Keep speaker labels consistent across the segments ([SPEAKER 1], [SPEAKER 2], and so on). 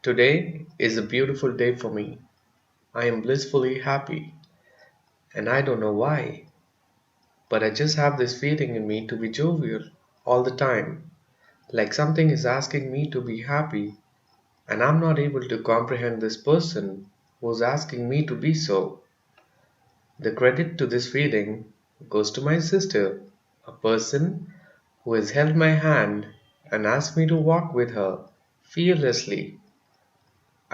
[SPEAKER 1] Today is a beautiful day for me. I am blissfully happy, and I don't know why, but I just have this feeling in me to be jovial all the time, like something is asking me to be happy, and I'm not able to comprehend this person who's asking me to be so. The credit to this feeling goes to my sister, a person who has held my hand and asked me to walk with her fearlessly.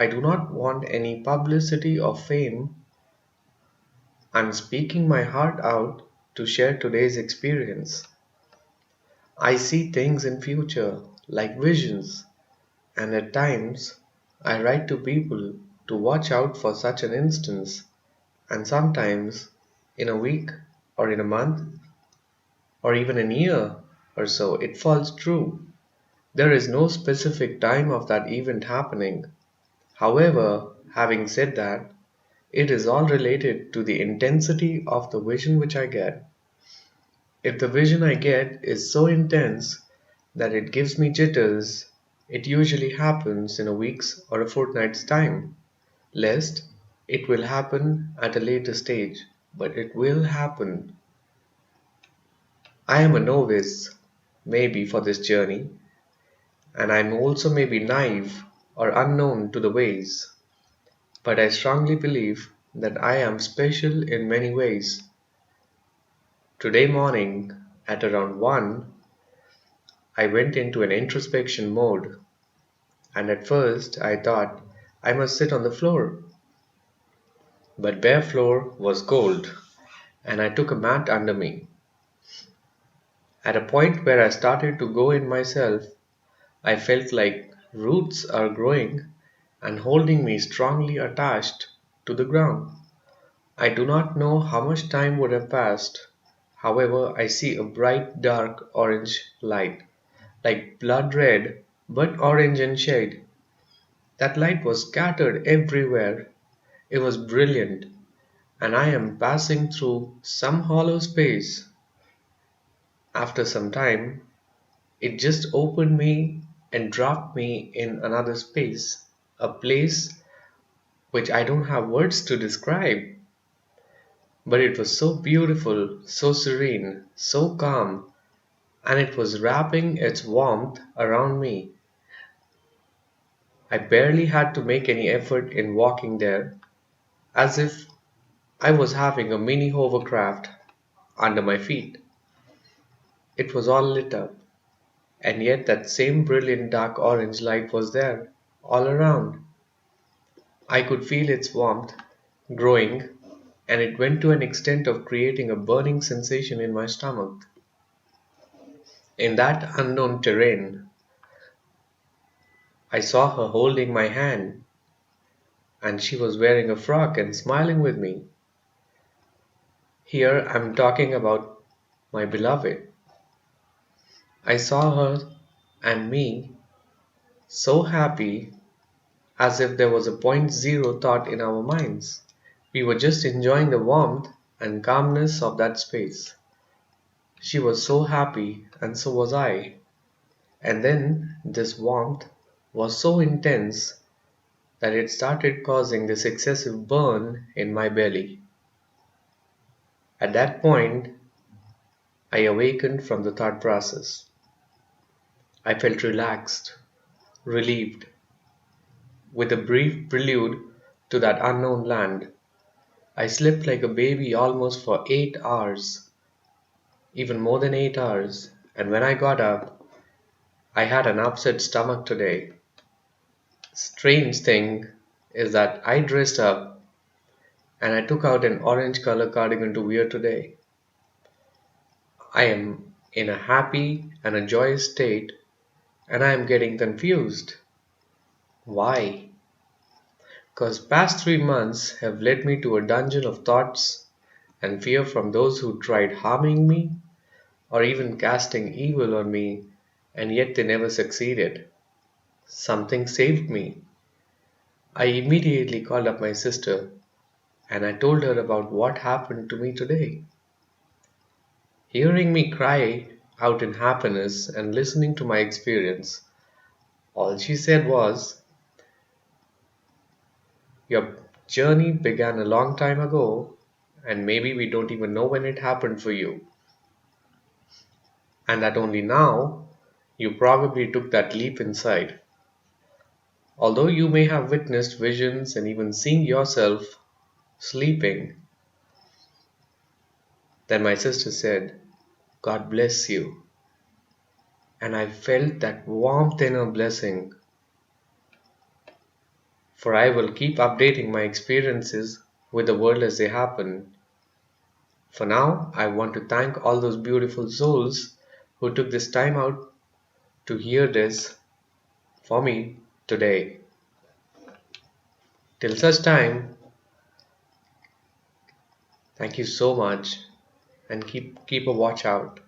[SPEAKER 1] I do not want any publicity or fame. I'm speaking my heart out to share today's experience. I see things in future like visions, and at times I write to people to watch out for such an instance, and sometimes in a week or in a month or even a year or so it falls true. There is no specific time of that event happening. However, having said that, it is all related to the intensity of the vision which I get. If the vision I get is so intense that it gives me jitters, it usually happens in a week's or a fortnight's time. Lest it will happen at a later stage, but it will happen. I am a novice, maybe for this journey, and I am also maybe naive or unknown to the ways, but I strongly believe that I am special in many ways. Today morning, at around 1, I went into an introspection mode, and at first I thought I must sit on the floor. But bare floor was cold, and I took a mat under me. At a point where I started to go in myself, I felt like roots are growing and holding me strongly attached to the ground. I do not know how much time would have passed. However, I see a bright dark orange light, like blood red but orange in shade. That light was scattered everywhere. It was brilliant, and I am passing through some hollow space. After some time, it just opened me and dropped me in another space, a place which I don't have words to describe. But it was so beautiful, so serene, so calm, and it was wrapping its warmth around me. I barely had to make any effort in walking there, as if I was having a mini hovercraft under my feet. It was all lit up, and yet that same brilliant dark orange light was there, all around. I could feel its warmth growing, and it went to an extent of creating a burning sensation in my stomach. In that unknown terrain, I saw her holding my hand, and she was wearing a frock and smiling with me. Here I'm talking about my beloved. I saw her and me so happy as if there was a point zero thought in our minds. We were just enjoying the warmth and calmness of that space. She was so happy, and so was I. And then this warmth was so intense that it started causing this excessive burn in my belly. At that point, I awakened from the thought process. I felt relaxed, relieved, with a brief prelude to that unknown land. I slept like a baby almost for 8 hours, even more than 8 hours, and when I got up, I had an upset stomach today. Strange thing is that I dressed up and I took out an orange color cardigan to wear today. I am in a happy and a joyous state, and I am getting confused. Why? Because past 3 months have led me to a dungeon of thoughts and fear from those who tried harming me or even casting evil on me, and yet they never succeeded. Something saved me. I immediately called up my sister and I told her about what happened to me today. Hearing me cry out in happiness and listening to my experience, all she said was, Your journey began a long time ago, and maybe we don't even know when it happened for you, and that only now you probably took that leap inside. Although you may have witnessed visions and even seen yourself sleeping, then my sister said, God bless you. And I felt that warmth inner blessing, for I will keep updating my experiences with the world as they happen. For now, I want to thank all those beautiful souls who took this time out to hear this for me today. Till such time, thank you so much and keep a watch out.